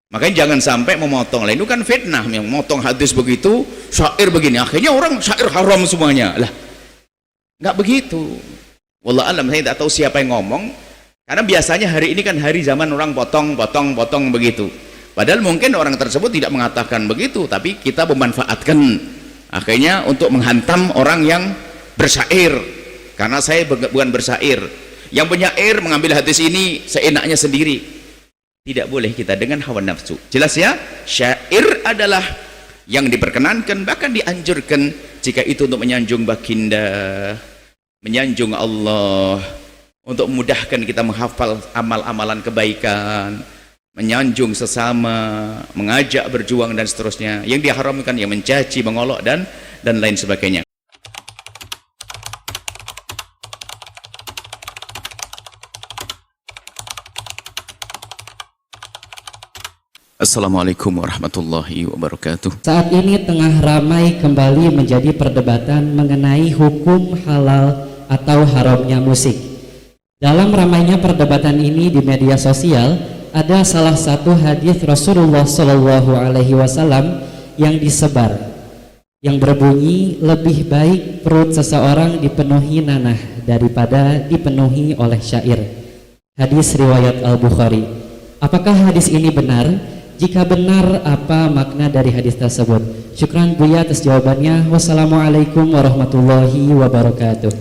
Makanya jangan sampai memotong. Lah itu kan fitnah, yang memotong hadis begitu, syair begini, akhirnya orang syair haram semuanya. Lah, nggak begitu. Wallah alam, saya tidak tahu siapa yang ngomong. Karena biasanya hari ini kan hari zaman orang potong begitu. Padahal mungkin orang tersebut tidak mengatakan begitu, tapi kita memanfaatkan akhirnya untuk menghantam orang yang bersyair. Karena saya bukan bersyair. Yang penyair mengambil hadis ini seenaknya sendiri. Tidak boleh kita dengan hawa nafsu. Jelas ya? Syair adalah yang diperkenankan, bahkan dianjurkan jika itu untuk menyanjung baginda, menyanjung Allah, untuk memudahkan kita menghafal amal-amalan kebaikan, menyanjung sesama, mengajak berjuang dan seterusnya. Yang diharamkan yang mencaci, mengolok dan lain sebagainya. Assalamualaikum warahmatullahi wabarakatuh. Saat ini tengah ramai kembali menjadi perdebatan mengenai hukum halal atau haramnya musik. Dalam ramainya perdebatan ini di media sosial, ada salah satu hadis Rasulullah Shallallahu Alaihi Wasallam yang disebar, yang berbunyi, lebih baik perut seseorang dipenuhi nanah daripada dipenuhi oleh syair. Hadis riwayat Al-Bukhari. Apakah hadis ini benar? Jika benar, apa makna dari hadis tersebut? Syukran Buya atas jawabannya. Wassalamualaikum warahmatullahi wabarakatuh.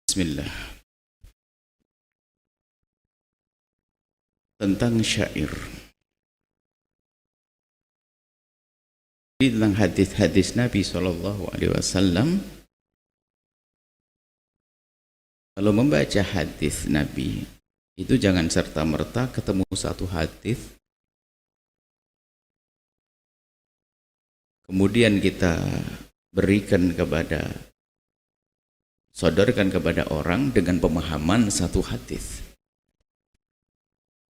Bismillah. Tentang syair. Tentang hadis-hadis Nabi SAW. Kalau membaca hadis Nabi itu jangan serta-merta ketemu satu hadis kemudian kita sodorkan kepada orang dengan pemahaman satu hadis.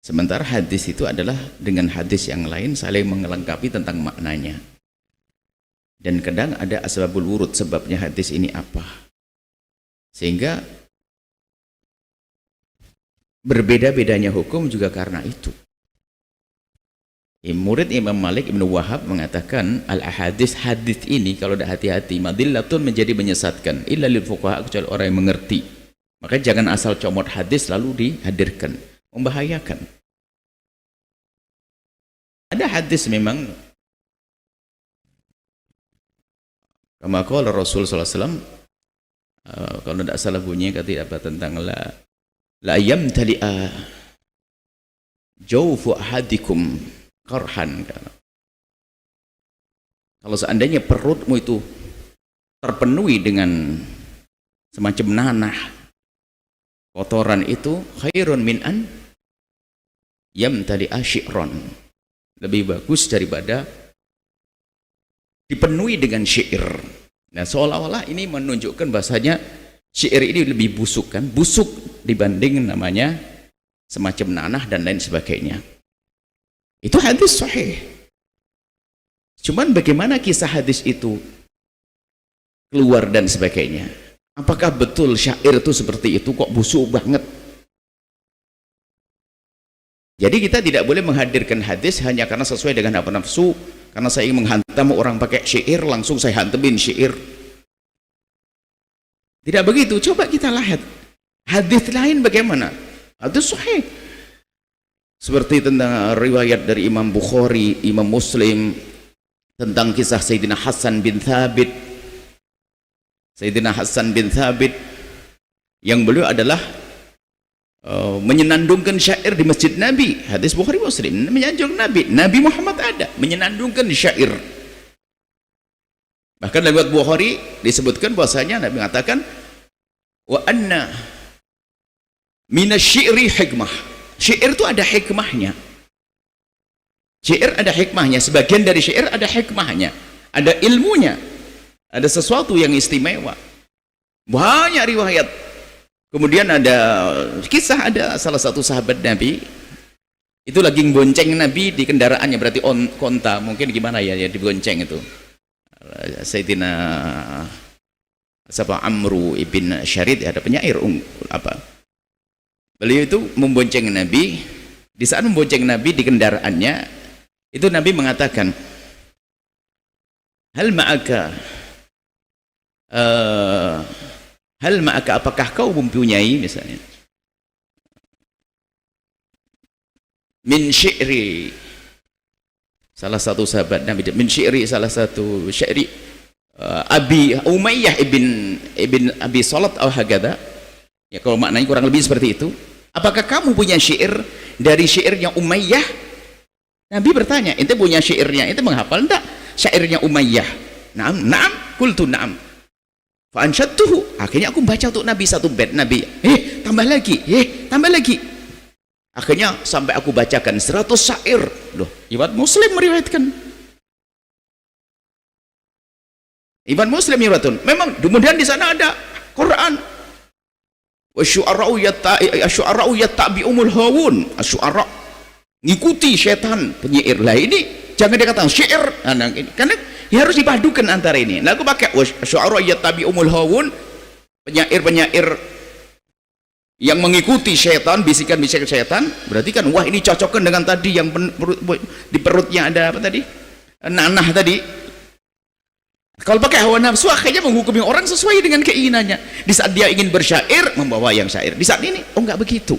Sementara hadis itu adalah dengan hadis yang lain saling melengkapi tentang maknanya. Dan kadang ada asbabul wurud, sebabnya hadis ini apa. Sehingga berbeda-bedanya hukum juga karena itu. Murid Imam Malik Ibnu Wahab mengatakan al-ahadis, hadis ini kalau tidak hati-hati madillatun, menjadi menyesatkan illa lil fuqaha, kecuali orang yang mengerti. Maka jangan asal comot hadis lalu dihadirkan, membahayakan. Ada hadis memang kama qala Rasul sallallahu alaihi wasallam, kalau tidak salah bunyinya kata apa tentang la yamtali'a jawfu ahadikum karhan. Kalau seandainya perutmu itu terpenuhi dengan semacam nanah, kotoran, itu khairun min an yamtali'a syi'ran, lebih bagus daripada dipenuhi dengan syair. Nah, seolah-olah ini menunjukkan bahasanya syair ini lebih busuk, kan? Busuk dibanding namanya semacam nanah dan lain sebagainya. Itu hadis sahih. Cuman bagaimana kisah hadis itu keluar dan sebagainya? Apakah betul syair itu seperti itu, kok busuk banget? Jadi kita tidak boleh menghadirkan hadis hanya karena sesuai dengan hawa nafsu. Karena saya ingin menghantam orang pakai syair, langsung saya hantamin syair. Tidak begitu. Coba kita lihat hadis lain bagaimana. Hadis sahih seperti tentang riwayat dari Imam Bukhari, Imam Muslim, tentang kisah Sayyidina Hasan bin Thabit. Sayyidina Hasan bin Thabit yang beliau adalah menyenandungkan syair di masjid Nabi. Hadis Bukhari Muslim, menyanjung Nabi Muhammad ada menyenandungkan syair. Bahkan dalam riwayat Bukhari disebutkan bahwasanya Nabi mengatakan wa anna minasyi'ri hikmah. Syair itu ada hikmahnya. Syair ada hikmahnya. Sebagian dari syair ada hikmahnya, ada ilmunya, ada sesuatu yang istimewa. Banyak riwayat. Kemudian ada kisah, ada salah satu sahabat Nabi itu lagi bonceng Nabi di kendaraannya, berarti konta, mungkin gimana ya dibonceng itu. Sayyidina Amru ibn Syarid, ada penyair Beliau itu membonceng Nabi. Di saat membonceng Nabi di kendaraannya, itu Nabi mengatakan, hal ma'aka apakah kau mempunyai misalnya min syi'ri, salah satu sahabat Nabi, min syi'ri, salah satu syi'ri Abi Umayyah ibn Abi Salat atau Hagada, ya kalau maknanya kurang lebih seperti itu. Apakah kamu punya syair dari syairnya Umayyah? Nabi bertanya, ente punya syairnya, ente menghafal enggak syairnya Umayyah? Naam, qultu naam. Fa ansyadtuhu. Akhirnya aku baca untuk Nabi satu bait. Nabi, tambah lagi. Akhirnya sampai aku bacakan 100 syair. Loh, riwayat Muslim meriwayatkan. Riwayat Muslim meriwayatkan. Memang kemudian di sana ada Quran. Wasyu'ara'u yattabi'umul hawun. Asyu'ara' ngikuti setan penyair. Lah ini jangan dikatakan syair. Nah, ini karena ya harus dipadukan antara ini. Nah, aku pakai wasyu'ara'u yattabi'umul hawun, penyair-penyair yang mengikuti setan, bisikan-bisikan setan. Berarti kan wah ini cocokkan dengan tadi yang di perutnya ada apa tadi? Nanah tadi. Kalau pakai hawa nafsu akhirnya menghukumi orang sesuai dengan keinginannya. Di saat dia ingin bersyair, membawa yang syair. Di saat ini, oh enggak begitu.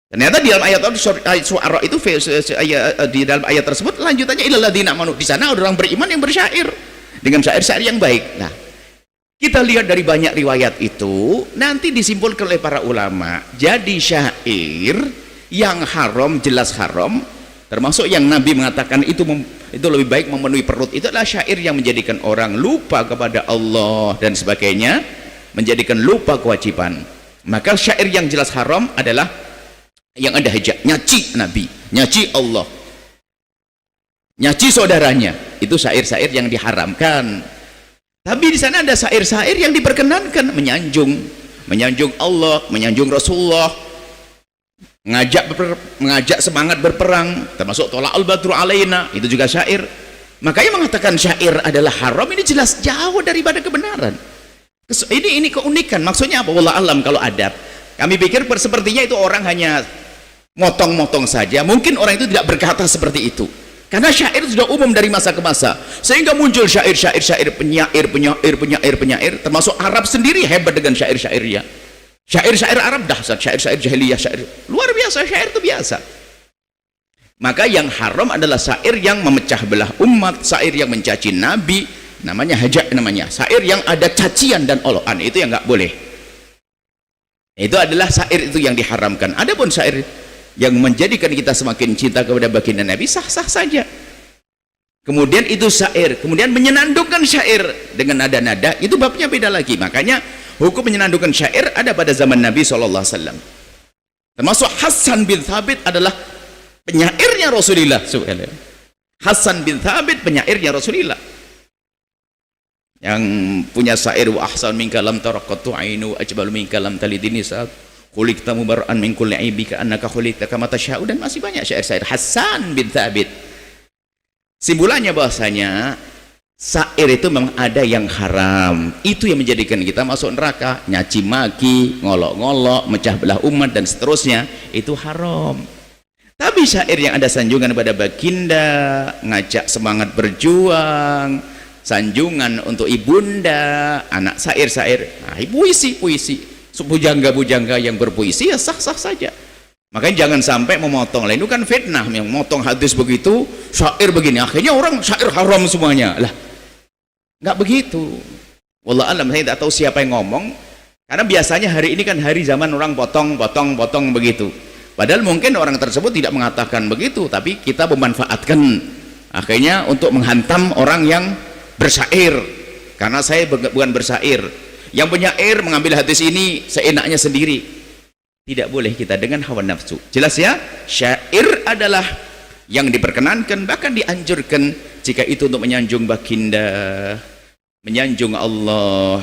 Ternyata di dalam ayat Syu'ara itu di dalam ayat tersebut lanjutannya illal ladzina amanu. Di sana ada orang beriman yang bersyair dengan syair-syair yang baik. Nah, kita lihat dari banyak riwayat itu nanti disimpulkan oleh para ulama. Jadi syair yang haram, jelas haram, termasuk yang Nabi mengatakan itu lebih baik memenuhi perut, itu adalah syair yang menjadikan orang lupa kepada Allah dan sebagainya, menjadikan lupa kewajiban. Maka syair yang jelas haram adalah yang ada hajat, nyaci Nabi, nyaci Allah, nyaci saudaranya, itu syair-syair yang diharamkan. Tapi di sana ada syair-syair yang diperkenankan, menyanjung Allah, menyanjung Rasulullah, mengajak semangat berperang, termasuk tola'al badru alaina, itu juga syair. Makanya mengatakan syair adalah haram, ini jelas jauh daripada kebenaran. Ini keunikan. Maksudnya apa? Wallah alam. Kalau adab, kami pikir sepertinya itu orang hanya motong-motong saja. Mungkin orang itu tidak berkata seperti itu, karena syair sudah umum dari masa ke masa, sehingga muncul syair-syair penyair, termasuk Arab sendiri hebat dengan syair-syairnya. Syair-syair Arab dahsyat, syair-syair jahiliyah, syair luar biasa, syair itu biasa. Maka yang haram adalah syair yang memecah belah umat, syair yang mencaci Nabi, namanya hajat namanya. Syair yang ada cacian dan olokan, itu yang nggak boleh. Itu adalah syair itu yang diharamkan. Adapun syair yang menjadikan kita semakin cinta kepada baginda Nabi, sah-sah saja. Kemudian itu syair, kemudian menyenandungkan syair dengan nada-nada, itu babnya beda lagi. Makanya hukum menyenandungkan syair ada pada zaman Nabi SAW. Termasuk Hasan bin Thabit adalah penyairnya Rasulullah. Hasan bin Thabit penyairnya Rasulullah, yang punya syair wa ahsan minka lam taraqatu ainu ajbalu minka lam talidini saat khuliqta mubarra'an min kulli aibika annaka khuliqta kama tasya'u, dan masih banyak syair-syair Hasan bin Thabit. Simpulannya bahwasanya syair itu memang ada yang haram, itu yang menjadikan kita masuk neraka. Nyaci maki, ngolok-ngolok, mecah belah umat dan seterusnya, itu haram. Tapi syair yang ada sanjungan pada baginda, ngajak semangat berjuang, sanjungan untuk ibunda, anak syair-syair, nah, puisi bujangga-bujangga yang berpuisi, ya sah-sah saja. Makanya jangan sampai memotong lain, itu kan fitnah, yang memotong hadis begitu, syair begini, akhirnya orang syair haram semuanya. Lah, nggak begitu. Wallah alam, saya tidak tahu siapa yang ngomong, karena biasanya hari ini kan hari zaman orang potong begitu. Padahal mungkin orang tersebut tidak mengatakan begitu, tapi kita memanfaatkan akhirnya untuk menghantam orang yang bersyair. Karena saya bukan bersyair, yang penyair mengambil hadis ini seenaknya sendiri. Tidak boleh kita dengan hawa nafsu. Jelas ya, syair adalah yang diperkenankan, bahkan dianjurkan jika itu untuk menyanjung baginda, menyanjung Allah,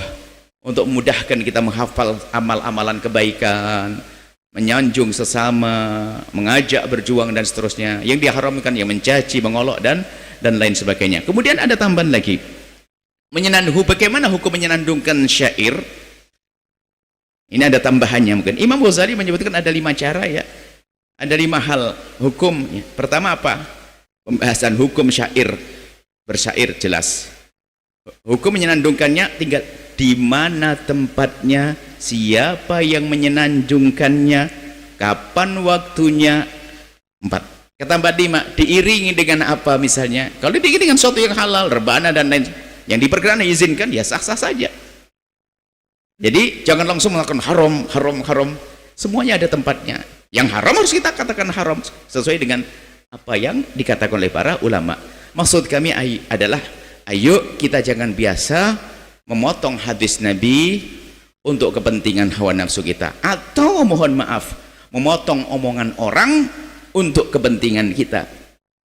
untuk memudahkan kita menghafal amal-amalan kebaikan, menyanjung sesama, mengajak berjuang dan seterusnya. Yang diharamkan yang mencaci, mengolok dan lain sebagainya. Kemudian ada tambahan lagi, bagaimana hukum menyenandungkan syair? Ini ada tambahannya mungkin. Imam Ghazali menyebutkan ada 5 cara ya. Ada 5 hal hukum ya. Pertama apa? Pembahasan hukum syair. Bersyair jelas. Hukum menyenandungkannya tinggal di mana tempatnya, siapa yang menyenandungkannya, kapan waktunya. 4. Ketambah 5, diiringi dengan apa misalnya? Kalau diiringi dengan sesuatu yang halal, rebana dan lain yang diperkenan diizinkan, ya sah-sah saja. Jadi jangan langsung melakukan haram. Semuanya ada tempatnya. Yang haram harus kita katakan haram sesuai dengan apa yang dikatakan oleh para ulama. Maksud kami adalah ayo kita jangan biasa memotong hadis Nabi untuk kepentingan hawa nafsu kita, atau mohon maaf memotong omongan orang untuk kepentingan kita.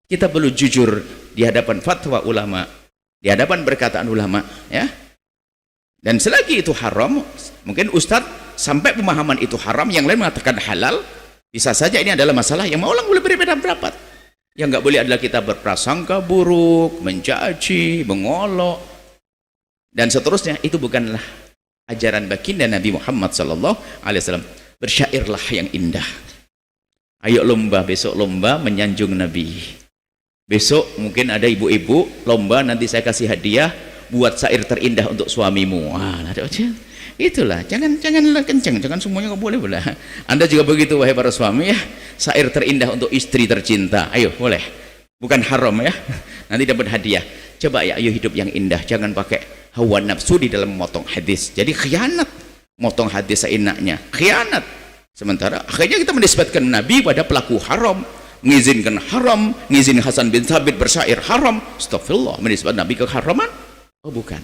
Kita perlu jujur di hadapan fatwa ulama, di hadapan perkataan ulama ya. Dan selagi itu haram, mungkin ustadz sampai pemahaman itu haram, yang lain mengatakan halal, bisa saja ini adalah masalah yang maulang boleh berbeda pendapat. Yang nggak boleh adalah kita berprasangka buruk, mencaci, mengolok, dan seterusnya. Itu bukanlah ajaran baginda Nabi Muhammad SAW. Bersyairlah yang indah. Ayo lomba, besok lomba menyanjung Nabi. Besok mungkin ada ibu-ibu lomba, nanti saya kasih hadiah buat syair terindah untuk suamimu. Wah, itulah, jangan kenceng, jangan semuanya nggak boleh. Anda juga begitu wahai para suami ya, syair terindah untuk istri tercinta. Ayo boleh, bukan haram ya, nanti dapat hadiah. Coba ya, ayo hidup yang indah, jangan pakai hawa nafsu di dalam memotong hadis. Jadi khianat, motong hadis seenaknya, khianat. Sementara akhirnya kita menisbatkan Nabi pada pelaku haram, mengizinkan haram, mengizinkan Hasan bin Thabit bersyair haram. Astagfirullah, menisbat Nabi ke haraman. Oh bukan.